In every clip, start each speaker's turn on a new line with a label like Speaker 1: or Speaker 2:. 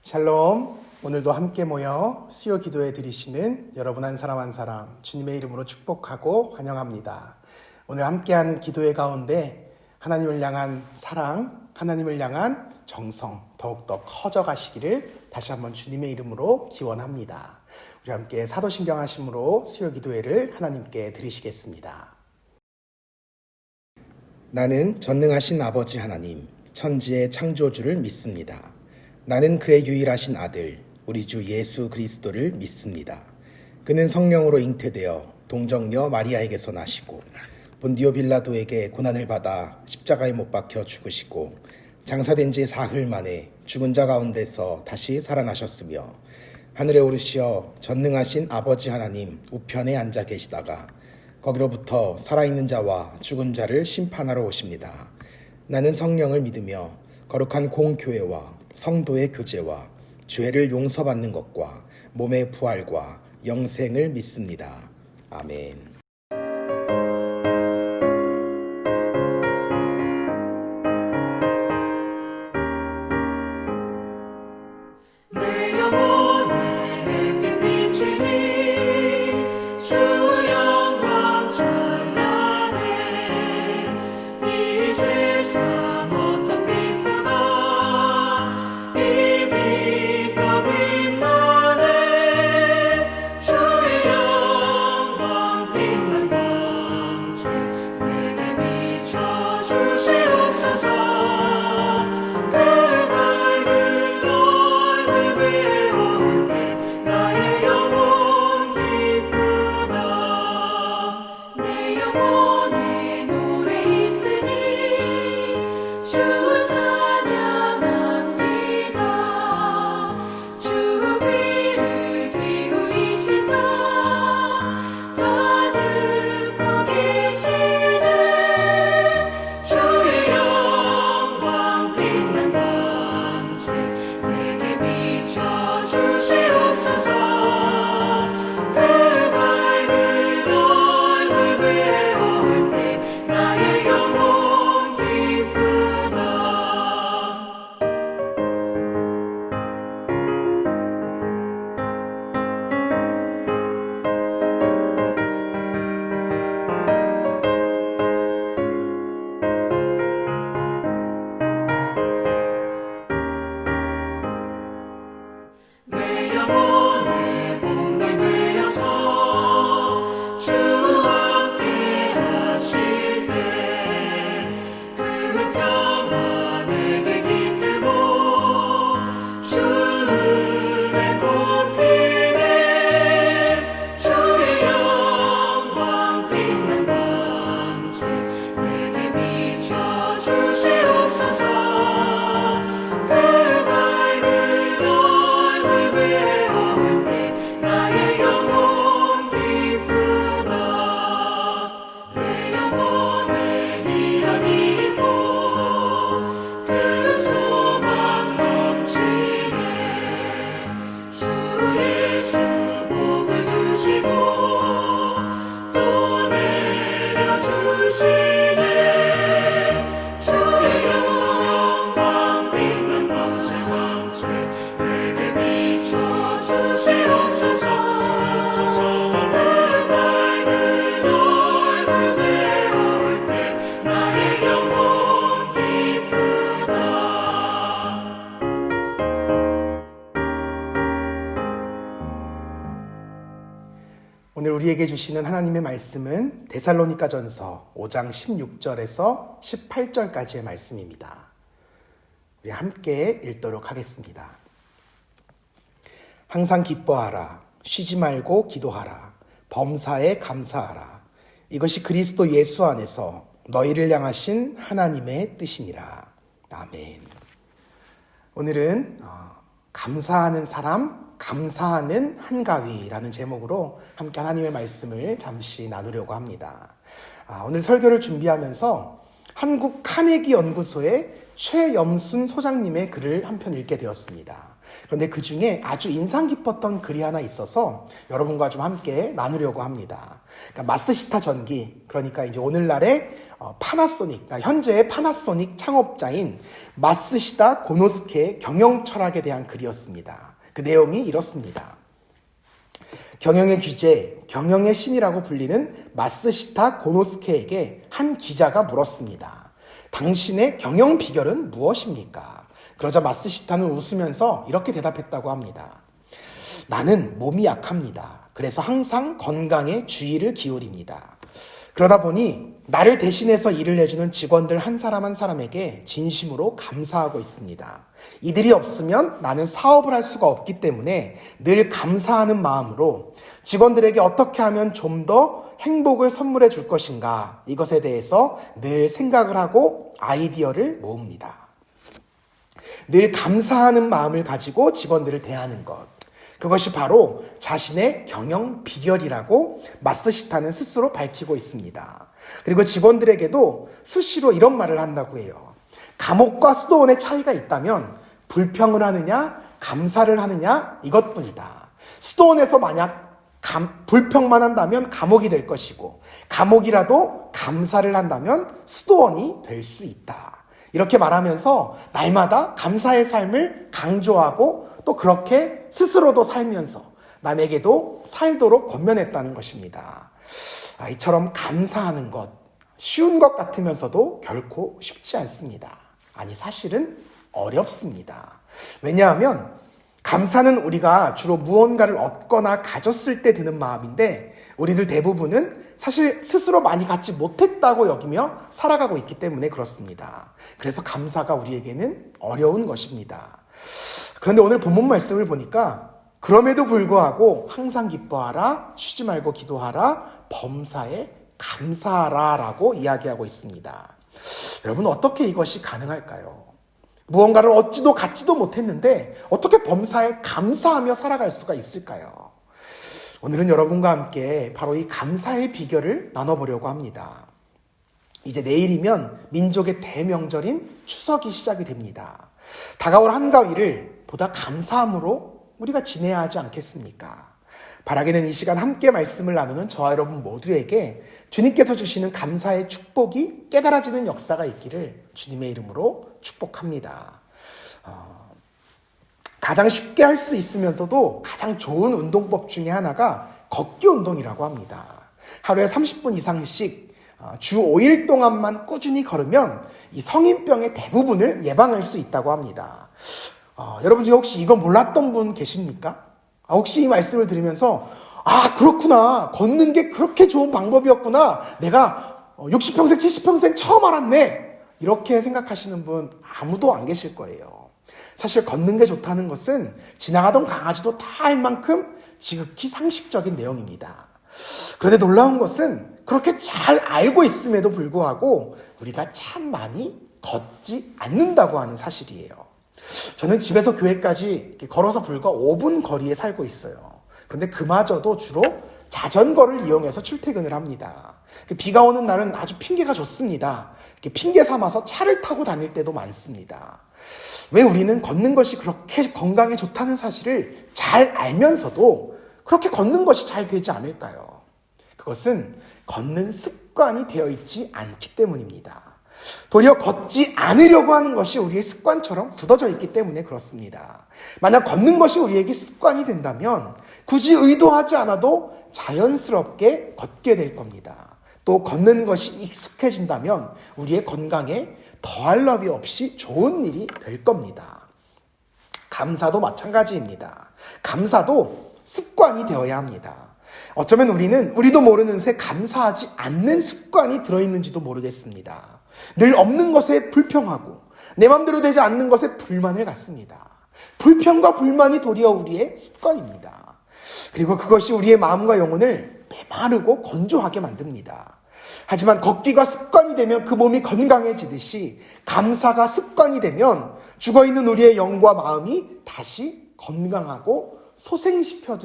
Speaker 1: 샬롬. 오늘도 함께 모여 수요 기도에 드리시는 여러분 한 사람 한 사람 주님의 이름으로 축복하고 환영합니다. 오늘 함께하는 기도의 가운데 하나님을 향한 사랑, 하나님을 향한 정성 더욱더 커져가시기를 다시 한번 주님의 이름으로 기원합니다. 우리 함께 사도신경 하심으로 수요 기도회를 하나님께 드리시겠습니다. 나는 전능하신 아버지 하나님, 천지의 창조주를 믿습니다. 나는 그의 유일하신 아들, 우리 주 예수 그리스도를 믿습니다. 그는 성령으로 잉태되어 동정녀 마리아에게서 나시고 본디오 빌라도에게 고난을 받아 십자가에 못 박혀 죽으시고 장사된 지 사흘 만에 죽은 자 가운데서 다시 살아나셨으며 하늘에 오르시어 전능하신 아버지 하나님 우편에 앉아 계시다가 거기로부터 살아있는 자와 죽은 자를 심판하러 오십니다. 나는 성령을 믿으며 거룩한 공교회와 성도의 교제와 죄를 용서받는 것과 몸의 부활과 영생을 믿습니다. 아멘. 오늘 우리에게 주시는 하나님의 말씀은 데살로니가전서 5장 16절에서 18절까지의 말씀입니다. 우리 함께 읽도록 하겠습니다. 항상 기뻐하라. 쉬지 말고 기도하라. 범사에 감사하라. 이것이 그리스도 예수 안에서 너희를 향하신 하나님의 뜻이니라. 아멘. 오늘은 감사하는 사람, 감사하는 한가위라는 제목으로 함께 하나님의 말씀을 잠시 나누려고 합니다. 오늘 설교를 준비하면서 한국 카네기 연구소의 최염순 소장님의 글을 한 편 읽게 되었습니다. 그런데 그 중에 아주 인상 깊었던 글이 하나 있어서 여러분과 좀 함께 나누려고 합니다. 그러니까 마스시타 전기, 그러니까 이제 오늘날의 파나소닉, 그러니까 현재의 파나소닉 창업자인 마스시타 고노스케의 경영 철학에 대한 글이었습니다. 그 내용이 이렇습니다. 경영의 귀재, 경영의 신이라고 불리는 마스시타 고노스케에게 한 기자가 물었습니다. 당신의 경영 비결은 무엇입니까? 그러자 마스시타는 웃으면서 이렇게 대답했다고 합니다. 나는 몸이 약합니다. 그래서 항상 건강에 주의를 기울입니다. 그러다 보니 나를 대신해서 일을 해주는 직원들 한 사람 한 사람에게 진심으로 감사하고 있습니다. 이들이 없으면 나는 사업을 할 수가 없기 때문에 늘 감사하는 마음으로 직원들에게 어떻게 하면 좀 더 행복을 선물해 줄 것인가, 이것에 대해서 늘 생각을 하고 아이디어를 모읍니다. 늘 감사하는 마음을 가지고 직원들을 대하는 것, 그것이 바로 자신의 경영 비결이라고 마스시타는 스스로 밝히고 있습니다. 그리고 직원들에게도 수시로 이런 말을 한다고 해요. 감옥과 수도원의 차이가 있다면 불평을 하느냐 감사를 하느냐 이것뿐이다. 수도원에서 만약 불평만 한다면 감옥이 될 것이고, 감옥이라도 감사를 한다면 수도원이 될 수 있다. 이렇게 말하면서 날마다 감사의 삶을 강조하고 또 그렇게 스스로도 살면서 남에게도 살도록 권면했다는 것입니다. 이처럼 감사하는 것, 쉬운 것 같으면서도 결코 쉽지 않습니다. 아니, 사실은 어렵습니다. 왜냐하면 감사는 우리가 주로 무언가를 얻거나 가졌을 때 드는 마음인데, 우리들 대부분은 사실 스스로 많이 갖지 못했다고 여기며 살아가고 있기 때문에 그렇습니다. 그래서 감사가 우리에게는 어려운 것입니다. 그런데 오늘 본문 말씀을 보니까 그럼에도 불구하고 항상 기뻐하라, 쉬지 말고 기도하라, 범사에 감사하라 라고 이야기하고 있습니다. 여러분, 어떻게 이것이 가능할까요? 무언가를 얻지도 갖지도 못했는데 어떻게 범사에 감사하며 살아갈 수가 있을까요? 오늘은 여러분과 함께 바로 이 감사의 비결을 나눠보려고 합니다. 이제 내일이면 민족의 대명절인 추석이 시작이 됩니다. 다가올 한가위를 보다 감사함으로 우리가 지내야 하지 않겠습니까? 바라기는 이 시간 함께 말씀을 나누는 저와 여러분 모두에게 주님께서 주시는 감사의 축복이 깨달아지는 역사가 있기를 주님의 이름으로 축복합니다. 가장 쉽게 할 수 있으면서도 가장 좋은 운동법 중에 하나가 걷기 운동이라고 합니다. 하루에 30분 이상씩 주 5일 동안만 꾸준히 걸으면 이 성인병의 대부분을 예방할 수 있다고 합니다. 여러분 중에 혹시 이거 몰랐던 분 계십니까? 혹시 이 말씀을 들으면서 그렇구나, 걷는 게 그렇게 좋은 방법이었구나, 내가 60평생 70평생 처음 알았네, 이렇게 생각하시는 분 아무도 안 계실 거예요. 사실 걷는 게 좋다는 것은 지나가던 강아지도 다 알 만큼 지극히 상식적인 내용입니다. 그런데 놀라운 것은 그렇게 잘 알고 있음에도 불구하고 우리가 참 많이 걷지 않는다고 하는 사실이에요. 저는 집에서 교회까지 걸어서 불과 5분 거리에 살고 있어요. 그런데 그마저도 주로 자전거를 이용해서 출퇴근을 합니다. 비가 오는 날은 아주 핑계가 좋습니다. 핑계 삼아서 차를 타고 다닐 때도 많습니다. 왜 우리는 걷는 것이 그렇게 건강에 좋다는 사실을 잘 알면서도 그렇게 걷는 것이 잘 되지 않을까요? 그것은 걷는 습관이 되어 있지 않기 때문입니다. 도리어 걷지 않으려고 하는 것이 우리의 습관처럼 굳어져 있기 때문에 그렇습니다. 만약 걷는 것이 우리에게 습관이 된다면 굳이 의도하지 않아도 자연스럽게 걷게 될 겁니다. 또 걷는 것이 익숙해진다면 우리의 건강에 더할 나위 없이 좋은 일이 될 겁니다. 감사도 마찬가지입니다. 감사도 습관이 되어야 합니다. 어쩌면 우리도 모르는 새 감사하지 않는 습관이 들어있는지도 모르겠습니다. 늘 없는 것에 불평하고 내 맘대로 되지 않는 것에 불만을 갖습니다. 불평과 불만이 도리어 우리의 습관입니다. 그리고 그것이 우리의 마음과 영혼을 메마르고 건조하게 만듭니다. 하지만 걷기가 습관이 되면 그 몸이 건강해지듯이 감사가 습관이 되면 죽어있는 우리의 영과 마음이 다시 건강하고 소생시켜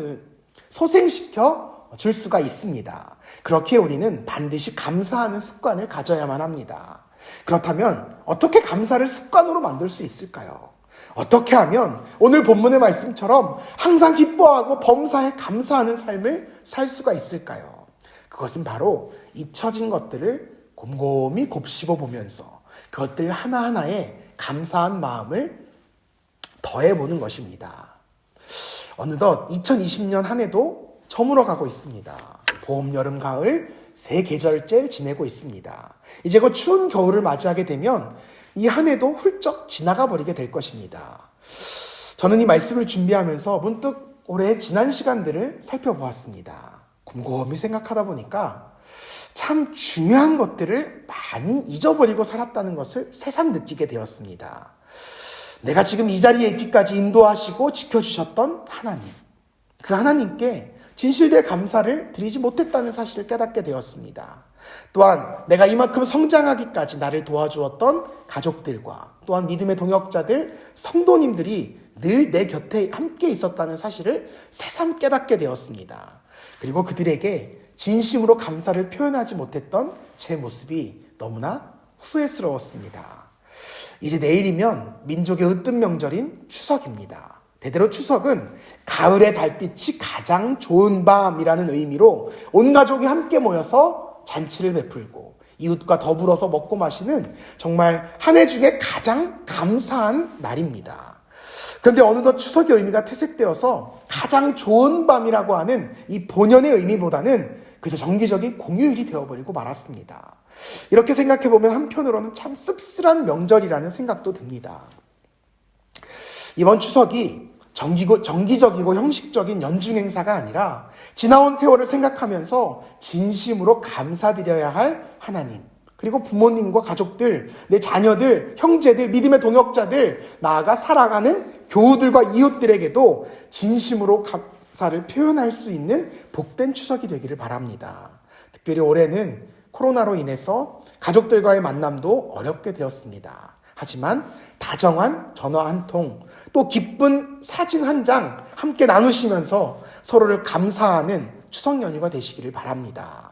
Speaker 1: 줄 수가 있습니다. 그렇게 우리는 반드시 감사하는 습관을 가져야만 합니다. 그렇다면 어떻게 감사를 습관으로 만들 수 있을까요? 어떻게 하면 오늘 본문의 말씀처럼 항상 기뻐하고 범사에 감사하는 삶을 살 수가 있을까요? 그것은 바로 잊혀진 것들을 곰곰이 곱씹어 보면서 그것들 하나하나에 감사한 마음을 더해보는 것입니다. 어느덧 2020년 한 해도 저물어 가고 있습니다. 봄, 여름, 가을 세 계절째 지내고 있습니다. 이제 곧 추운 겨울을 맞이하게 되면 이 한 해도 훌쩍 지나가 버리게 될 것입니다. 저는 이 말씀을 준비하면서 문득 올해 지난 시간들을 살펴보았습니다. 곰곰이 생각하다 보니까 참 중요한 것들을 많이 잊어버리고 살았다는 것을 새삼 느끼게 되었습니다. 내가 지금 이 자리에 있기까지 인도하시고 지켜주셨던 하나님, 그 하나님께 진실될 감사를 드리지 못했다는 사실을 깨닫게 되었습니다. 또한 내가 이만큼 성장하기까지 나를 도와주었던 가족들과 또한 믿음의 동역자들, 성도님들이 늘 내 곁에 함께 있었다는 사실을 새삼 깨닫게 되었습니다. 그리고 그들에게 진심으로 감사를 표현하지 못했던 제 모습이 너무나 후회스러웠습니다. 이제 내일이면 민족의 으뜸 명절인 추석입니다. 대대로 추석은 가을의 달빛이 가장 좋은 밤이라는 의미로 온 가족이 함께 모여서 잔치를 베풀고 이웃과 더불어서 먹고 마시는 정말 한 해 중에 가장 감사한 날입니다. 그런데 어느덧 추석의 의미가 퇴색되어서 가장 좋은 밤이라고 하는 이 본연의 의미보다는 그저 정기적인 공휴일이 되어버리고 말았습니다. 이렇게 생각해보면 한편으로는 참 씁쓸한 명절이라는 생각도 듭니다. 이번 추석이 정기적이고 형식적인 연중 행사가 아니라 지나온 세월을 생각하면서 진심으로 감사드려야 할 하나님, 그리고 부모님과 가족들, 내 자녀들, 형제들, 믿음의 동역자들, 나아가 살아가는 교우들과 이웃들에게도 진심으로 감사를 표현할 수 있는 복된 추석이 되기를 바랍니다. 특별히 올해는 코로나로 인해서 가족들과의 만남도 어렵게 되었습니다. 하지만 다정한 전화 한 통, 또 기쁜 사진 한 장 함께 나누시면서 서로를 감사하는 추석 연휴가 되시기를 바랍니다.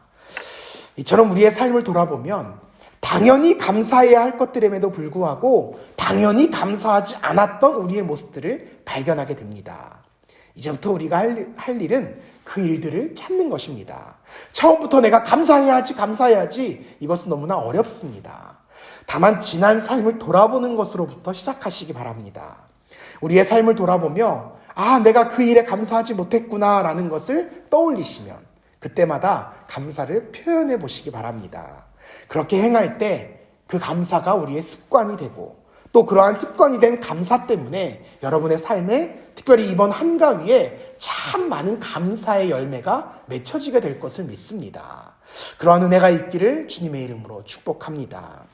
Speaker 1: 이처럼 우리의 삶을 돌아보면 당연히 감사해야 할 것들임에도 불구하고 당연히 감사하지 않았던 우리의 모습들을 발견하게 됩니다. 이제부터 우리가 할 일은 그 일들을 찾는 것입니다. 처음부터 내가 감사해야지 이것은 너무나 어렵습니다. 다만 지난 삶을 돌아보는 것으로부터 시작하시기 바랍니다. 우리의 삶을 돌아보며 내가 그 일에 감사하지 못했구나 라는 것을 떠올리시면 그때마다 감사를 표현해 보시기 바랍니다. 그렇게 행할 때 그 감사가 우리의 습관이 되고 또 그러한 습관이 된 감사 때문에 여러분의 삶에 특별히 이번 한가위에 참 많은 감사의 열매가 맺혀지게 될 것을 믿습니다. 그러한 은혜가 있기를 주님의 이름으로 축복합니다.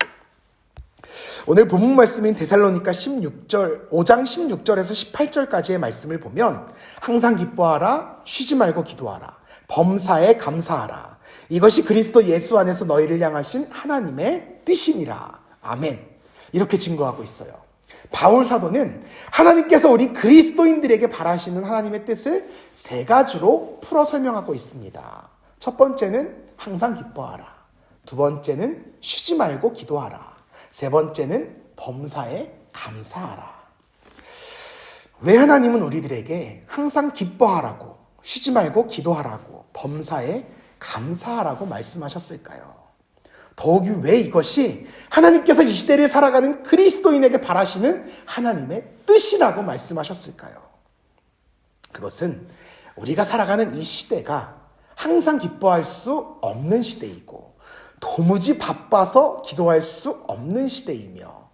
Speaker 1: 오늘 본문 말씀인 데살로니가 5장 16절에서 18절까지의 말씀을 보면 항상 기뻐하라, 쉬지 말고 기도하라, 범사에 감사하라. 이것이 그리스도 예수 안에서 너희를 향하신 하나님의 뜻이니라. 아멘. 이렇게 증거하고 있어요. 바울 사도는 하나님께서 우리 그리스도인들에게 바라시는 하나님의 뜻을 세 가지로 풀어 설명하고 있습니다. 첫 번째는 항상 기뻐하라. 두 번째는 쉬지 말고 기도하라. 세 번째는 범사에 감사하라. 왜 하나님은 우리들에게 항상 기뻐하라고, 쉬지 말고 기도하라고, 범사에 감사하라고 말씀하셨을까요? 더욱이 왜 이것이 하나님께서 이 시대를 살아가는 그리스도인에게 바라시는 하나님의 뜻이라고 말씀하셨을까요? 그것은 우리가 살아가는 이 시대가 항상 기뻐할 수 없는 시대이고 도무지 바빠서 기도할 수 없는 시대이며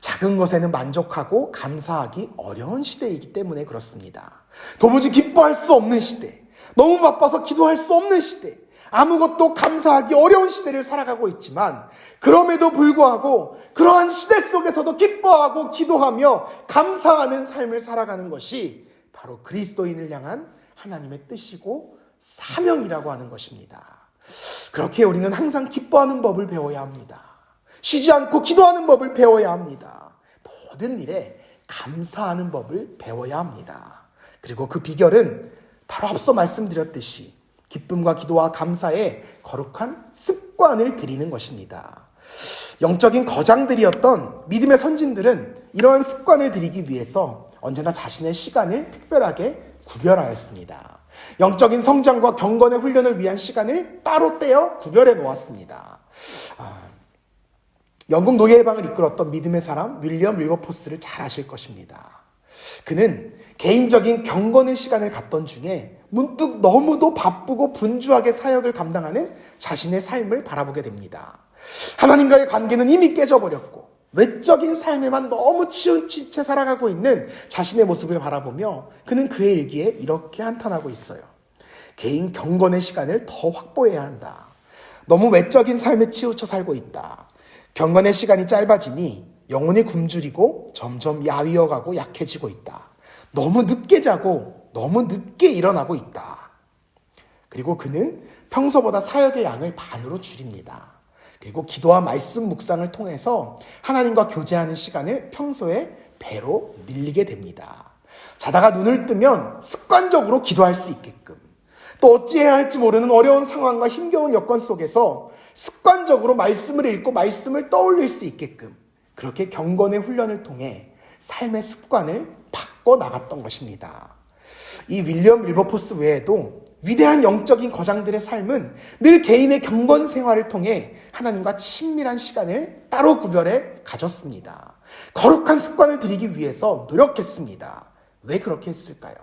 Speaker 1: 작은 것에는 만족하고 감사하기 어려운 시대이기 때문에 그렇습니다. 도무지 기뻐할 수 없는 시대, 너무 바빠서 기도할 수 없는 시대, 아무것도 감사하기 어려운 시대를 살아가고 있지만 그럼에도 불구하고 그러한 시대 속에서도 기뻐하고 기도하며 감사하는 삶을 살아가는 것이 바로 그리스도인을 향한 하나님의 뜻이고 사명이라고 하는 것입니다. 그렇게 우리는 항상 기뻐하는 법을 배워야 합니다. 쉬지 않고 기도하는 법을 배워야 합니다. 모든 일에 감사하는 법을 배워야 합니다. 그리고 그 비결은 바로 앞서 말씀드렸듯이 기쁨과 기도와 감사에 거룩한 습관을 들이는 것입니다. 영적인 거장들이었던 믿음의 선진들은 이러한 습관을 들이기 위해서 언제나 자신의 시간을 특별하게 구별하였습니다. 영적인 성장과 경건의 훈련을 위한 시간을 따로 떼어 구별해 놓았습니다. 영국 노예 해방을 이끌었던 믿음의 사람 윌리엄 윌버포스를 잘 아실 것입니다. 그는 개인적인 경건의 시간을 갖던 중에 문득 너무도 바쁘고 분주하게 사역을 감당하는 자신의 삶을 바라보게 됩니다. 하나님과의 관계는 이미 깨져버렸고 외적인 삶에만 너무 치우친 채 살아가고 있는 자신의 모습을 바라보며 그는 그의 일기에 이렇게 한탄하고 있어요. 개인 경건의 시간을 더 확보해야 한다. 너무 외적인 삶에 치우쳐 살고 있다. 경건의 시간이 짧아지니 영혼이 굶주리고 점점 야위어가고 약해지고 있다. 너무 늦게 자고 너무 늦게 일어나고 있다. 그리고 그는 평소보다 사역의 양을 반으로 줄입니다. 그리고 기도와 말씀 묵상을 통해서 하나님과 교제하는 시간을 평소에 배로 늘리게 됩니다. 자다가 눈을 뜨면 습관적으로 기도할 수 있게끔, 또 어찌해야 할지 모르는 어려운 상황과 힘겨운 여건 속에서 습관적으로 말씀을 읽고 말씀을 떠올릴 수 있게끔 그렇게 경건의 훈련을 통해 삶의 습관을 바꿔 나갔던 것입니다. 이 윌리엄 윌버포스 외에도 위대한 영적인 거장들의 삶은 늘 개인의 경건 생활을 통해 하나님과 친밀한 시간을 따로 구별해 가졌습니다. 거룩한 습관을 들이기 위해서 노력했습니다. 왜 그렇게 했을까요?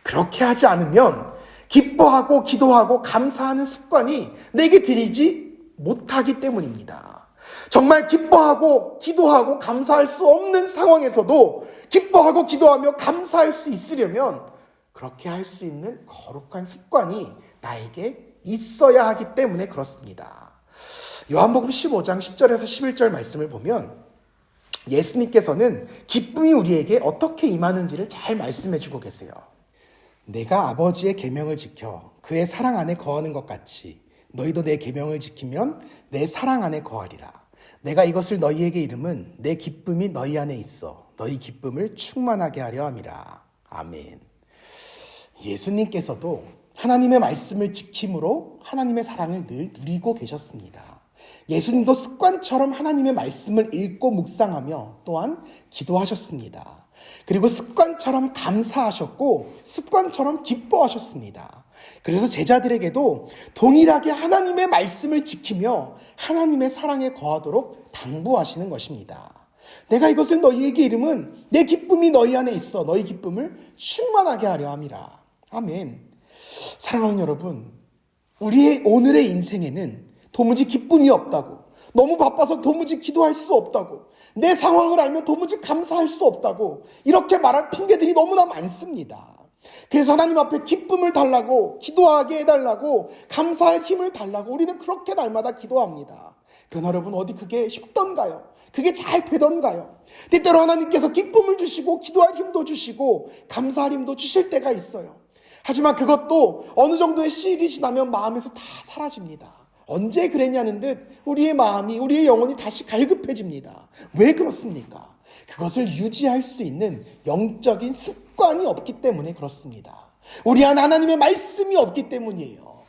Speaker 1: 그렇게 하지 않으면 기뻐하고 기도하고 감사하는 습관이 내게 들이지 못하기 때문입니다. 정말 기뻐하고 기도하고 감사할 수 없는 상황에서도 기뻐하고 기도하며 감사할 수 있으려면 그렇게 할 수 있는 거룩한 습관이 나에게 있어야 하기 때문에 그렇습니다. 요한복음 15장 10절에서 11절 말씀을 보면 예수님께서는 기쁨이 우리에게 어떻게 임하는지를 잘 말씀해 주고 계세요. 내가 아버지의 계명을 지켜 그의 사랑 안에 거하는 것 같이 너희도 내 계명을 지키면 내 사랑 안에 거하리라. 내가 이것을 너희에게 이름은 내 기쁨이 너희 안에 있어 너희 기쁨을 충만하게 하려 함이라. 아멘. 예수님께서도 하나님의 말씀을 지킴으로 하나님의 사랑을 늘 누리고 계셨습니다. 예수님도 습관처럼 하나님의 말씀을 읽고 묵상하며 또한 기도하셨습니다. 그리고 습관처럼 감사하셨고 습관처럼 기뻐하셨습니다. 그래서 제자들에게도 동일하게 하나님의 말씀을 지키며 하나님의 사랑에 거하도록 당부하시는 것입니다. 내가 이것을 너희에게 이름은 내 기쁨이 너희 안에 있어 너희 기쁨을 충만하게 하려 함이라. 아멘. 사랑하는 여러분, 우리의 오늘의 인생에는 도무지 기쁨이 없다고, 너무 바빠서 도무지 기도할 수 없다고, 내 상황을 알면 도무지 감사할 수 없다고 이렇게 말할 핑계들이 너무나 많습니다. 그래서 하나님 앞에 기쁨을 달라고, 기도하게 해달라고, 감사할 힘을 달라고 우리는 그렇게 날마다 기도합니다. 그러나 여러분, 어디 그게 쉽던가요? 그게 잘 되던가요? 때때로 하나님께서 기쁨을 주시고 기도할 힘도 주시고 감사할 힘도 주실 때가 있어요. 하지만 그것도 어느 정도의 시일이 지나면 마음에서 다 사라집니다. 언제 그랬냐는 듯 우리의 마음이, 우리의 영혼이 다시 갈급해집니다. 왜 그렇습니까? 그것을 유지할 수 있는 영적인 습관이 없기 때문에 그렇습니다. 우리 안에 하나님의 말씀이 없기 때문이에요.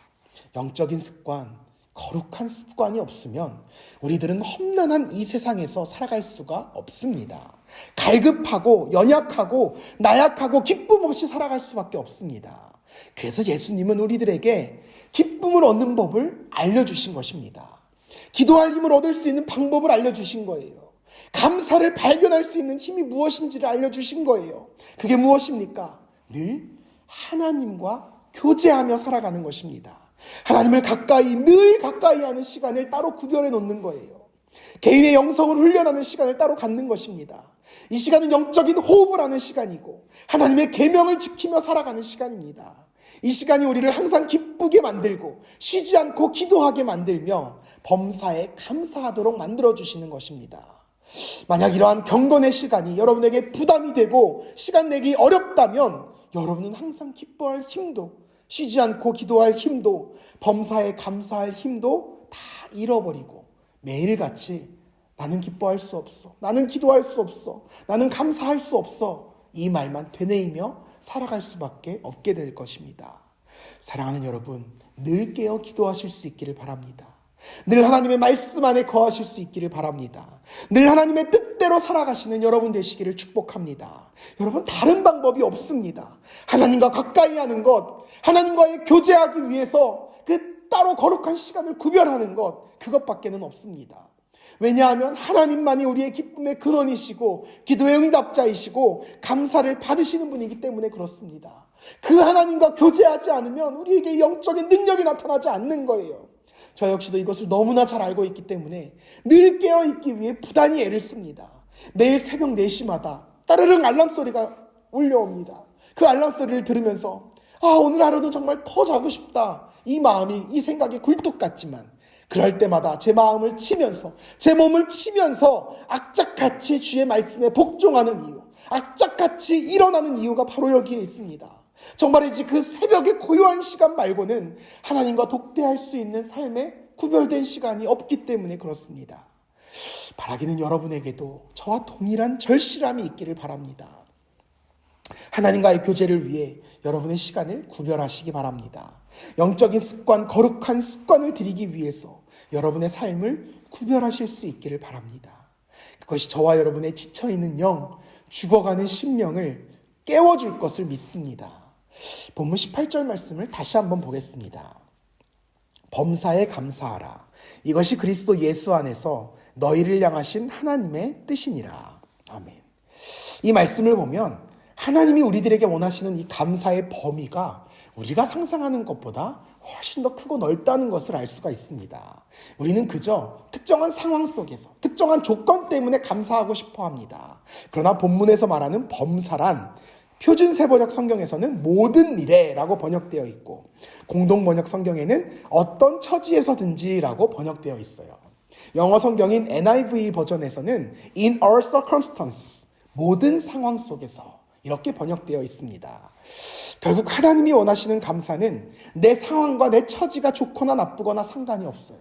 Speaker 1: 영적인 습관, 거룩한 습관이 없으면 우리들은 험난한 이 세상에서 살아갈 수가 없습니다. 갈급하고 연약하고 나약하고 기쁨 없이 살아갈 수밖에 없습니다. 그래서 예수님은 우리들에게 기쁨을 얻는 법을 알려주신 것입니다. 기도할 힘을 얻을 수 있는 방법을 알려주신 거예요. 감사를 발견할 수 있는 힘이 무엇인지를 알려주신 거예요. 그게 무엇입니까? 늘 하나님과 교제하며 살아가는 것입니다. 하나님을 늘 가까이 하는 시간을 따로 구별해 놓는 거예요. 개인의 영성을 훈련하는 시간을 따로 갖는 것입니다. 이 시간은 영적인 호흡을 하는 시간이고 하나님의 계명을 지키며 살아가는 시간입니다. 이 시간이 우리를 항상 기쁘게 만들고 쉬지 않고 기도하게 만들며 범사에 감사하도록 만들어주시는 것입니다. 만약 이러한 경건의 시간이 여러분에게 부담이 되고 시간 내기 어렵다면 여러분은 항상 기뻐할 힘도, 쉬지 않고 기도할 힘도, 범사에 감사할 힘도 다 잃어버리고 매일같이 나는 기뻐할 수 없어, 나는 기도할 수 없어, 나는 감사할 수 없어, 이 말만 되뇌이며 살아갈 수밖에 없게 될 것입니다. 사랑하는 여러분, 늘 깨어 기도하실 수 있기를 바랍니다. 늘 하나님의 말씀 안에 거하실 수 있기를 바랍니다. 늘 하나님의 뜻대로
Speaker 2: 뜻대로 살아가시는 여러분 되시기를 축복합니다. 여러분, 다른 방법이 없습니다. 하나님과 가까이 하는 것, 하나님과의 교제하기 위해서 그 따로 거룩한 시간을 구별하는 것, 그것밖에는 없습니다. 왜냐하면 하나님만이 우리의 기쁨의 근원이시고 기도의 응답자이시고 감사를 받으시는 분이기 때문에 그렇습니다. 그 하나님과 교제하지 않으면 우리에게 영적인 능력이 나타나지 않는 거예요. 저 역시도 이것을 너무나 잘 알고 있기 때문에 늘 깨어있기 위해 부단히 애를 씁니다. 매일 새벽 4시마다 따르릉 알람소리가 울려옵니다. 그 알람소리를 들으면서 오늘 하루는 정말 더 자고 싶다, 이 마음이, 이 생각이 굴뚝 같지만 그럴 때마다 제 마음을 치면서, 제 몸을 치면서 악착같이 주의 말씀에 복종하는 이유, 악착같이 일어나는 이유가 바로 여기에 있습니다. 정말이지 그 새벽의 고요한 시간 말고는 하나님과 독대할 수 있는 삶에 구별된 시간이 없기 때문에 그렇습니다. 바라기는 여러분에게도 저와 동일한 절실함이 있기를 바랍니다. 하나님과의 교제를 위해 여러분의 시간을 구별하시기 바랍니다. 영적인 습관, 거룩한 습관을 들이기 위해서 여러분의 삶을 구별하실 수 있기를 바랍니다. 그것이 저와 여러분의 지쳐있는 영, 죽어가는 심령을 깨워줄 것을 믿습니다. 본문 18절 말씀을 다시 한번 보겠습니다. 범사에 감사하라. 이것이 그리스도 예수 안에서 너희를 향하신 하나님의 뜻이니라. 아멘. 이 말씀을 보면 하나님이 우리들에게 원하시는 이 감사의 범위가 우리가 상상하는 것보다 훨씬 더 크고 넓다는 것을 알 수가 있습니다. 우리는 그저 특정한 상황 속에서 특정한 조건 때문에 감사하고 싶어 합니다. 그러나 본문에서 말하는 범사란 표준 세번역 성경에서는 모든 일에라고 번역되어 있고 공동 번역 성경에는 어떤 처지에서든지라고 번역되어 있어요. 영어 성경인 NIV 버전에서는 in all circumstance, 모든 상황 속에서 이렇게 번역되어 있습니다. 결국 하나님이 원하시는 감사는 내 상황과 내 처지가 좋거나 나쁘거나 상관이 없어요.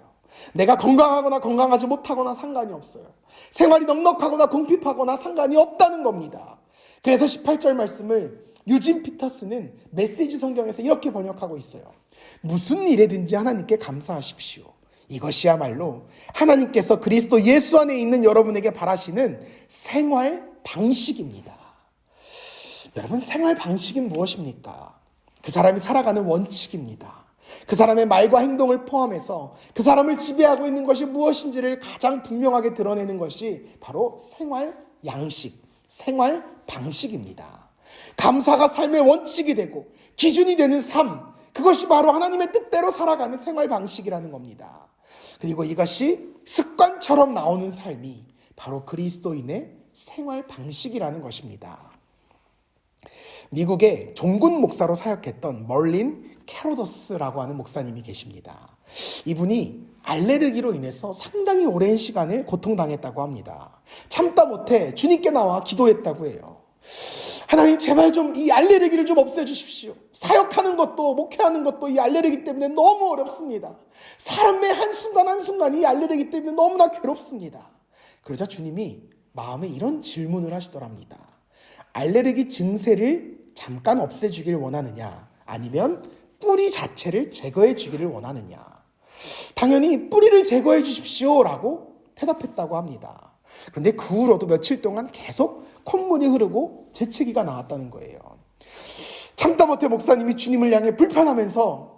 Speaker 2: 내가 건강하거나 건강하지 못하거나 상관이 없어요. 생활이 넉넉하거나 궁핍하거나 상관이 없다는 겁니다. 그래서 18절 말씀을 유진 피터스는 메시지 성경에서 이렇게 번역하고 있어요. 무슨 일에든지 하나님께 감사하십시오. 이것이야말로 하나님께서 그리스도 예수 안에 있는 여러분에게 바라시는 생활 방식입니다. 여러분, 생활 방식은 무엇입니까? 그 사람이 살아가는 원칙입니다. 그 사람의 말과 행동을 포함해서 그 사람을 지배하고 있는 것이 무엇인지를 가장 분명하게 드러내는 것이 바로 생활 양식, 생활 방식입니다. 감사가 삶의 원칙이 되고 기준이 되는 삶, 그것이 바로 하나님의 뜻대로 살아가는 생활 방식이라는 겁니다. 그리고 이것이 습관처럼 나오는 삶이 바로 그리스도인의 생활 방식이라는 것입니다. 미국의 종군 목사로 사역했던 멀린 캐로더스라고 하는 목사님이 계십니다. 이분이 알레르기로 인해서 상당히 오랜 시간을 고통당했다고 합니다. 참다 못해 주님께 나와 기도했다고 해요. 하나님, 제발 좀 이 알레르기를 좀 없애주십시오. 사역하는 것도 목회하는 것도 이 알레르기 때문에 너무 어렵습니다. 삶의 한순간 한순간이 이 알레르기 때문에 너무나 괴롭습니다. 그러자 주님이 마음에 이런 질문을 하시더랍니다. 알레르기 증세를 잠깐 없애주기를 원하느냐, 아니면 뿌리 자체를 제거해 주기를 원하느냐. 당연히 뿌리를 제거해 주십시오라고 대답했다고 합니다. 그런데 그 후로도 며칠 동안 계속 콧물이 흐르고 재채기가 나왔다는 거예요. 참다 못해 목사님이 주님을 향해 불편하면서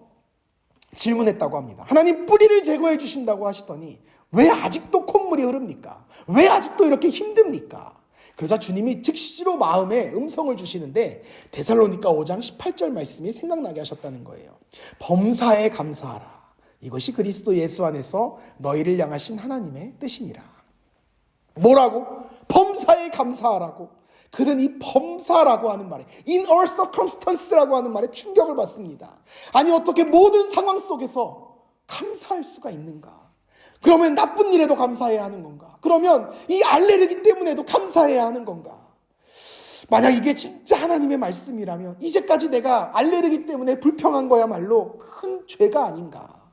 Speaker 2: 질문했다고 합니다. 하나님, 뿌리를 제거해 주신다고 하시더니 왜 아직도 콧물이 흐릅니까? 왜 아직도 이렇게 힘듭니까? 그러자 주님이 즉시로 마음에 음성을 주시는데 데살로니가 5장 18절 말씀이 생각나게 하셨다는 거예요. 범사에 감사하라. 이것이 그리스도 예수 안에서 너희를 향하신 하나님의 뜻이니라. 뭐라고? 범사에 감사하라고. 그는 이 범사라고 하는 말에, in all circumstance라고 하는 말에 충격을 받습니다. 아니, 어떻게 모든 상황 속에서 감사할 수가 있는가? 그러면 나쁜 일에도 감사해야 하는 건가? 그러면 이 알레르기 때문에도 감사해야 하는 건가? 만약 이게 진짜 하나님의 말씀이라면 이제까지 내가 알레르기 때문에 불평한 거야말로 큰 죄가 아닌가?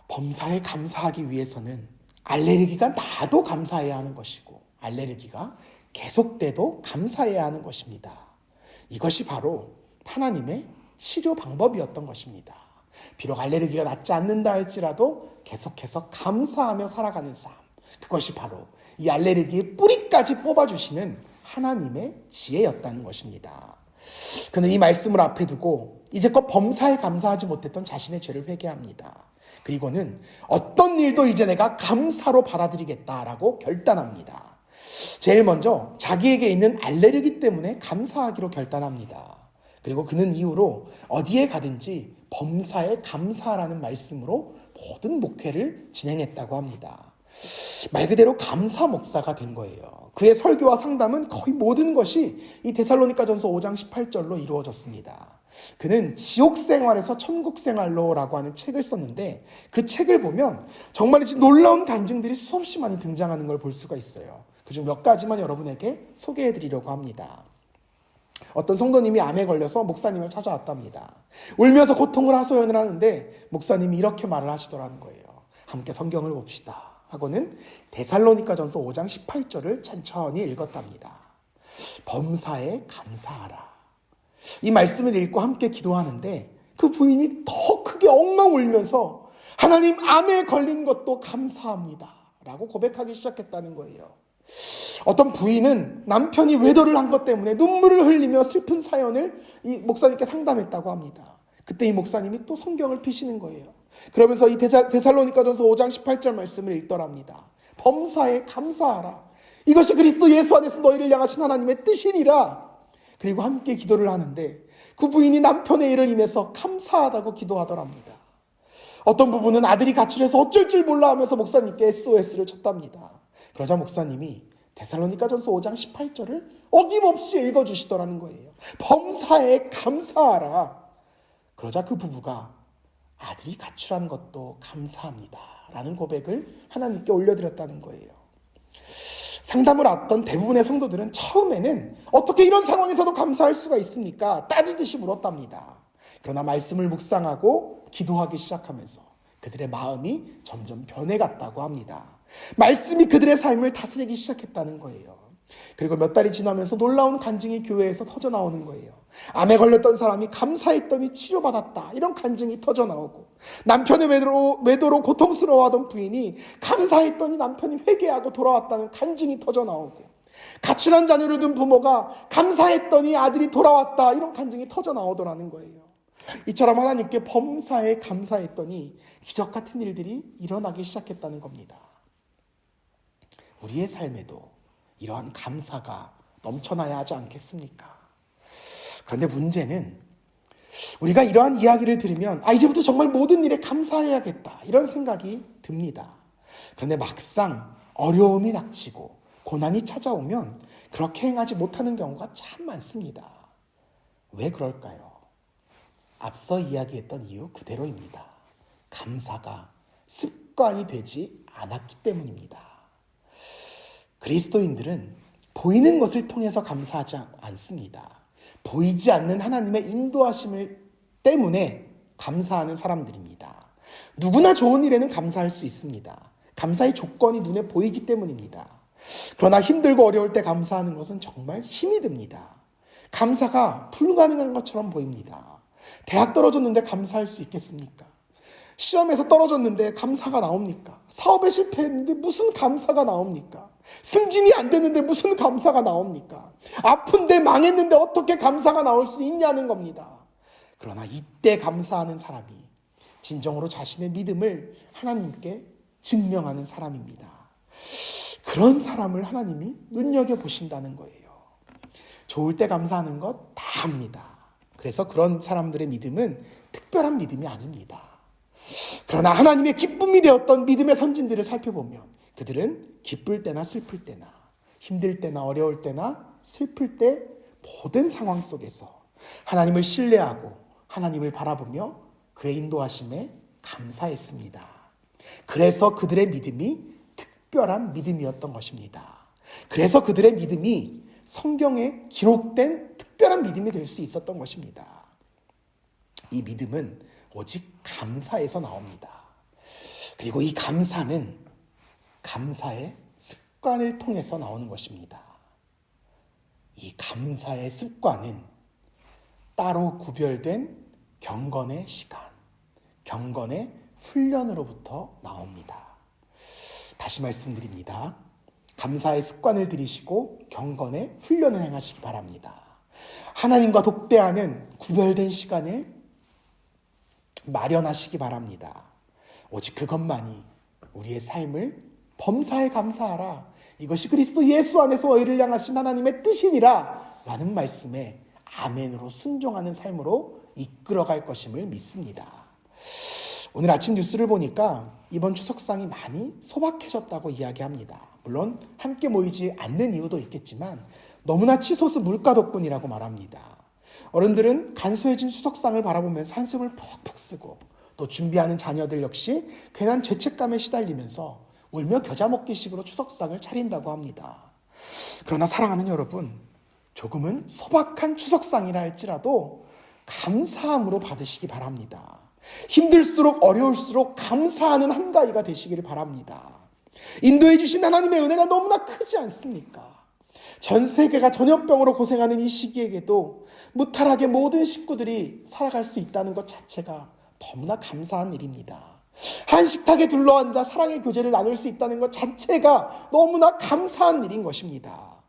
Speaker 2: 범사에 감사하기 위해서는 알레르기가 나도 감사해야 하는 것이고 알레르기가 계속돼도 감사해야 하는 것입니다. 이것이 바로 하나님의 치료 방법이었던 것입니다. 비록 알레르기가 낫지 않는다 할지라도 계속해서 감사하며 살아가는 삶, 그것이 바로 이 알레르기의 뿌리까지 뽑아주시는 하나님의 지혜였다는 것입니다. 그는 이 말씀을 앞에 두고 이제껏 범사에 감사하지 못했던 자신의 죄를 회개합니다. 그리고는 어떤 일도 이제 내가 감사로 받아들이겠다라고 결단합니다. 제일 먼저 자기에게 있는 알레르기 때문에 감사하기로 결단합니다. 그리고 그는 이후로 어디에 가든지 범사에 감사라는 말씀으로 모든 목회를 진행했다고 합니다. 말 그대로 감사 목사가 된 거예요. 그의 설교와 상담은 거의 모든 것이 이 데살로니가전서 5장 18절로 이루어졌습니다. 그는 지옥 생활에서 천국 생활로라고 하는 책을 썼는데 그 책을 보면 정말이지 놀라운 간증들이 수없이 많이 등장하는 걸 볼 수가 있어요. 그중 몇 가지만 여러분에게 소개해드리려고 합니다. 어떤 성도님이 암에 걸려서 목사님을 찾아왔답니다. 울면서 고통을 하소연을 하는데 목사님이 이렇게 말을 하시더라는 거예요. 함께 성경을 봅시다 하고는 데살로니가전서 5장 18절을 천천히 읽었답니다. 범사에 감사하라. 이 말씀을 읽고 함께 기도하는데 그 부인이 더 크게 엉엉 울면서 하나님, 암에 걸린 것도 감사합니다 라고 고백하기 시작했다는 거예요. 어떤 부인은 남편이 외도를 한 것 때문에 눈물을 흘리며 슬픈 사연을 이 목사님께 상담했다고 합니다. 그때 이 목사님이 또 성경을 피시는 거예요. 그러면서 이 데살로니가전서 5장 18절 말씀을 읽더랍니다. 범사에 감사하라. 이것이 그리스도 예수 안에서 너희를 향하신 하나님의 뜻이니라. 그리고 함께 기도를 하는데 그 부인이 남편의 일을 인해서 감사하다고 기도하더랍니다. 어떤 부부는 아들이 가출해서 어쩔 줄 몰라 하면서 목사님께 SOS를 쳤답니다. 그러자 목사님이 데살로니가전서 5장 18절을 어김없이 읽어주시더라는 거예요. 범사에 감사하라. 그러자 그 부부가 아들이 가출한 것도 감사합니다 라는 고백을 하나님께 올려드렸다는 거예요. 상담을 왔던 대부분의 성도들은 처음에는 어떻게 이런 상황에서도 감사할 수가 있습니까? 따지듯이 물었답니다. 그러나 말씀을 묵상하고 기도하기 시작하면서 그들의 마음이 점점 변해갔다고 합니다. 말씀이 그들의 삶을 다스리기 시작했다는 거예요. 그리고 몇 달이 지나면서 놀라운 간증이 교회에서 터져 나오는 거예요. 암에 걸렸던 사람이 감사했더니 치료받았다, 이런 간증이 터져 나오고, 남편의 외도로 고통스러워하던 부인이 감사했더니 남편이 회개하고 돌아왔다는 간증이 터져 나오고, 가출한 자녀를 둔 부모가 감사했더니 아들이 돌아왔다, 이런 간증이 터져 나오더라는 거예요. 이처럼 하나님께 범사에 감사했더니 기적 같은 일들이 일어나기 시작했다는 겁니다. 우리의 삶에도 이러한 감사가 넘쳐나야 하지 않겠습니까? 그런데 문제는 우리가 이러한 이야기를 들으면 이제부터 정말 모든 일에 감사해야겠다, 이런 생각이 듭니다. 그런데 막상 어려움이 닥치고 고난이 찾아오면 그렇게 행하지 못하는 경우가 참 많습니다. 왜 그럴까요? 앞서 이야기했던 이유 그대로입니다. 감사가 습관이 되지 않았기 때문입니다. 그리스도인들은 보이는 것을 통해서 감사하지 않습니다. 보이지 않는 하나님의 인도하심을 때문에 감사하는 사람들입니다. 누구나 좋은 일에는 감사할 수 있습니다. 감사의 조건이 눈에 보이기 때문입니다. 그러나 힘들고 어려울 때 감사하는 것은 정말 힘이 듭니다. 감사가 불가능한 것처럼 보입니다. 대학 떨어졌는데 감사할 수 있겠습니까? 시험에서 떨어졌는데 감사가 나옵니까? 사업에 실패했는데 무슨 감사가 나옵니까? 승진이 안 됐는데 무슨 감사가 나옵니까? 아픈데 망했는데 어떻게 감사가 나올 수 있냐는 겁니다. 그러나 이때 감사하는 사람이 진정으로 자신의 믿음을 하나님께 증명하는 사람입니다. 그런 사람을 하나님이 눈여겨보신다는 거예요. 좋을 때 감사하는 것 다 합니다. 그래서 그런 사람들의 믿음은 특별한 믿음이 아닙니다. 그러나 하나님의 기쁨이 되었던 믿음의 선진들을 살펴보면 그들은 기쁠 때나 슬플 때나 힘들 때나 어려울 때나 슬플 때 모든 상황 속에서 하나님을 신뢰하고 하나님을 바라보며 그의 인도하심에 감사했습니다. 그래서 그들의 믿음이 특별한 믿음이었던 것입니다. 그래서 그들의 믿음이 성경에 기록된 특별한 믿음이 될 수 있었던 것입니다. 이 믿음은 오직 감사에서 나옵니다. 그리고 이 감사는 감사의 습관을 통해서 나오는 것입니다. 이 감사의 습관은 따로 구별된 경건의 시간, 경건의 훈련으로부터 나옵니다. 다시 말씀드립니다. 감사의 습관을 들이시고 경건의 훈련을 행하시기 바랍니다. 하나님과 독대하는 구별된 시간을 마련하시기 바랍니다. 오직 그것만이 우리의 삶을 범사에 감사하라. 이것이 그리스도 예수 안에서 너희를 향하신 하나님의 뜻이니라 라는 말씀에 아멘으로 순종하는 삶으로 이끌어갈 것임을 믿습니다. 오늘 아침 뉴스를 보니까 이번 추석상이 많이 소박해졌다고 이야기합니다. 물론 함께 모이지 않는 이유도 있겠지만 너무나 치솟은 물가 덕분이라고 말합니다. 어른들은 간소해진 추석상을 바라보면서 한숨을 푹푹 쓰고 또 준비하는 자녀들 역시 괜한 죄책감에 시달리면서 울며 겨자 먹기식으로 추석상을 차린다고 합니다. 그러나 사랑하는 여러분, 조금은 소박한 추석상이라 할지라도 감사함으로 받으시기 바랍니다. 힘들수록 어려울수록 감사하는 한가위가 되시기를 바랍니다. 인도해 주신 하나님의 은혜가 너무나 크지 않습니까? 전 세계가 전염병으로 고생하는 이 시기에게도 무탈하게 모든 식구들이 살아갈 수 있다는 것 자체가 너무나 감사한 일입니다. 한 식탁에 둘러앉아 사랑의 교제를 나눌 수 있다는 것 자체가 너무나 감사한 일인 것입니다.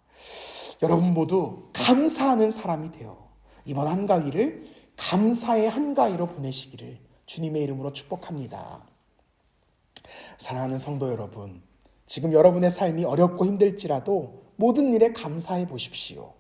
Speaker 2: 여러분 모두 감사하는 사람이 되어 이번 한가위를 감사의 한가위로 보내시기를 주님의 이름으로 축복합니다. 사랑하는 성도 여러분, 지금 여러분의 삶이 어렵고 힘들지라도 모든 일에 감사해 보십시오.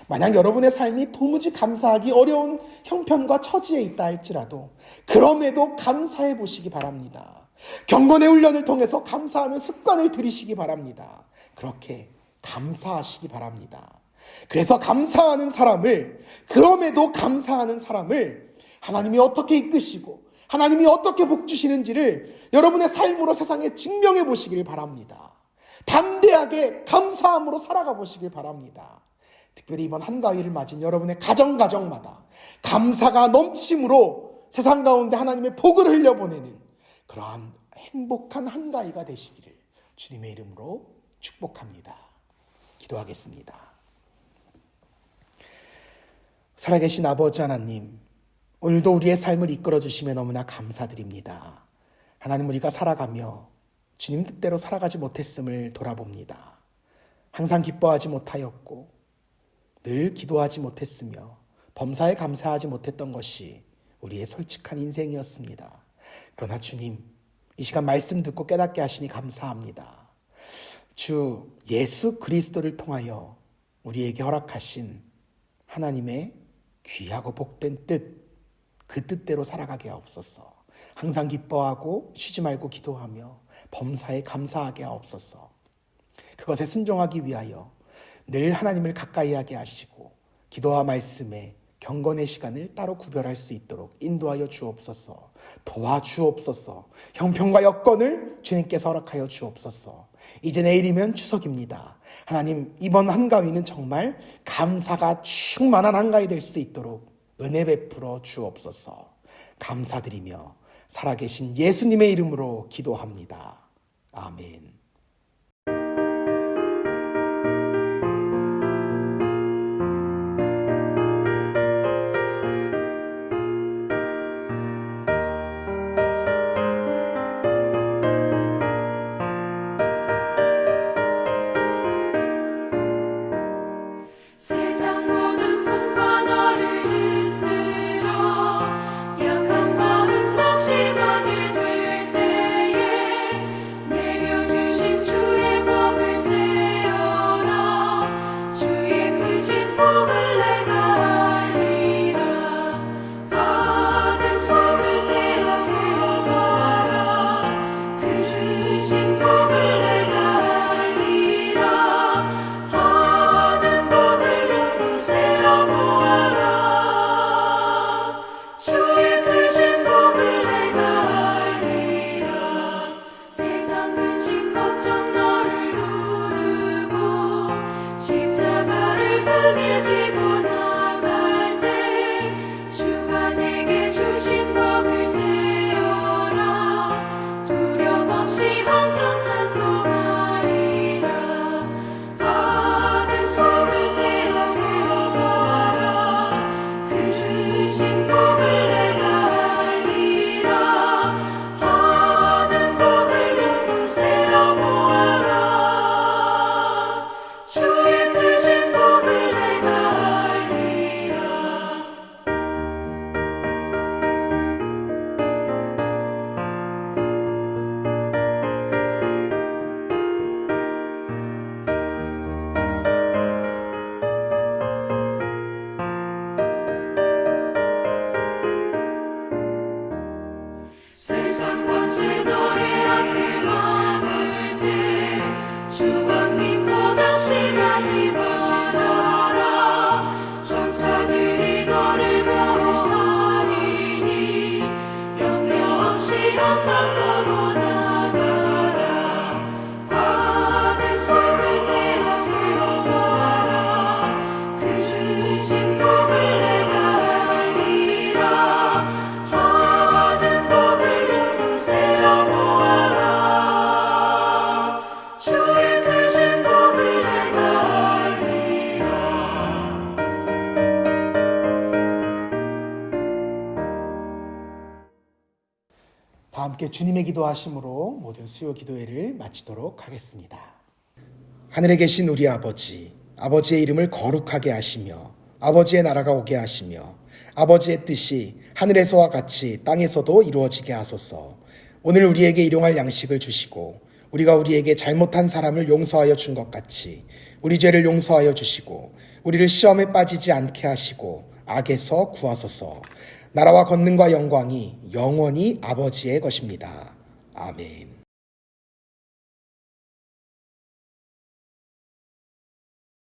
Speaker 2: 만약 여러분의 삶이 도무지 감사하기 어려운 형편과 처지에 있다 할지라도 그럼에도 감사해 보시기 바랍니다. 경건의 훈련을 통해서 감사하는 습관을 들이시기 바랍니다. 그렇게 감사하시기 바랍니다. 그래서 감사하는 사람을, 그럼에도 감사하는 사람을 하나님이 어떻게 이끄시고 하나님이 어떻게 복 주시는지를 여러분의 삶으로 세상에 증명해 보시길 바랍니다. 담대하게 감사함으로 살아가 보시길 바랍니다. 특별히 이번 한가위를 맞은 여러분의 가정마다 감사가 넘침으로 세상 가운데 하나님의 복을 흘려보내는 그러한 행복한 한가위가 되시기를 주님의 이름으로 축복합니다. 기도하겠습니다. 살아계신 아버지 하나님, 오늘도 우리의 삶을 이끌어 주시며 너무나 감사드립니다. 하나님, 우리가 살아가며 주님 뜻대로 살아가지 못했음을 돌아봅니다. 항상 기뻐하지 못하였고 늘 기도하지 못했으며 범사에 감사하지 못했던 것이 우리의 솔직한 인생이었습니다. 그러나 주님, 이 시간 말씀 듣고 깨닫게 하시니 감사합니다. 주 예수 그리스도를 통하여 우리에게 허락하신 하나님의 귀하고 복된 뜻, 그 뜻대로 살아가게 하옵소서. 항상 기뻐하고 쉬지 말고 기도하며 범사에 감사하게 하옵소서. 그것에 순종하기 위하여 늘 하나님을 가까이 하게 하시고 기도와 말씀에 경건의 시간을 따로 구별할 수 있도록 인도하여 주옵소서. 도와주옵소서. 형편과 여건을 주님께서 허락하여 주옵소서. 이제 내일이면 추석입니다. 하나님, 이번 한가위는 정말 감사가 충만한 한가위 될 수 있도록 은혜 베풀어 주옵소서. 감사드리며 살아계신 예수님의 이름으로 기도합니다. 아멘.
Speaker 3: 세상 모든 풍파 너를 흔들어 약한 마음 낙심하게 될 때에 내려주신 주의 복을 세어라. 주의 크신 복을 내가 알리라. 받은 속을 세어보아라. 크신 복을 내가 알리라. 받은 복을 세어보아라. 주의 크신 복을 내가 알리라. 세상 근심 걱정 너를 누르고 십자가를 등에 지고 나갈 때 주가 내게 주신 복을 세어라. 두려움 없이 항상 찬송하리라. 받은 속을 세어보아라. 크신 복을 내가 알리라. 받은 복을 모두 세어보아라.
Speaker 2: 함께 주님의 기도하심으로 모든 수요 기도회를 마치도록 하겠습니다.
Speaker 1: 하늘에 계신 우리 아버지, 아버지의 이름을 거룩하게 하시며 아버지의 나라가 오게 하시며 아버지의 뜻이 하늘에서와 같이 땅에서도 이루어지게 하소서. 오늘 우리에게 일용할 양식을 주시고 우리가 우리에게 잘못한 사람을 용서하여 준 것 같이 우리 죄를 용서하여 주시고 우리를 시험에 빠지지 않게 하시고 악에서 구하소서. 나라와 권능과 영광이 영원히 아버지의 것입니다. 아멘.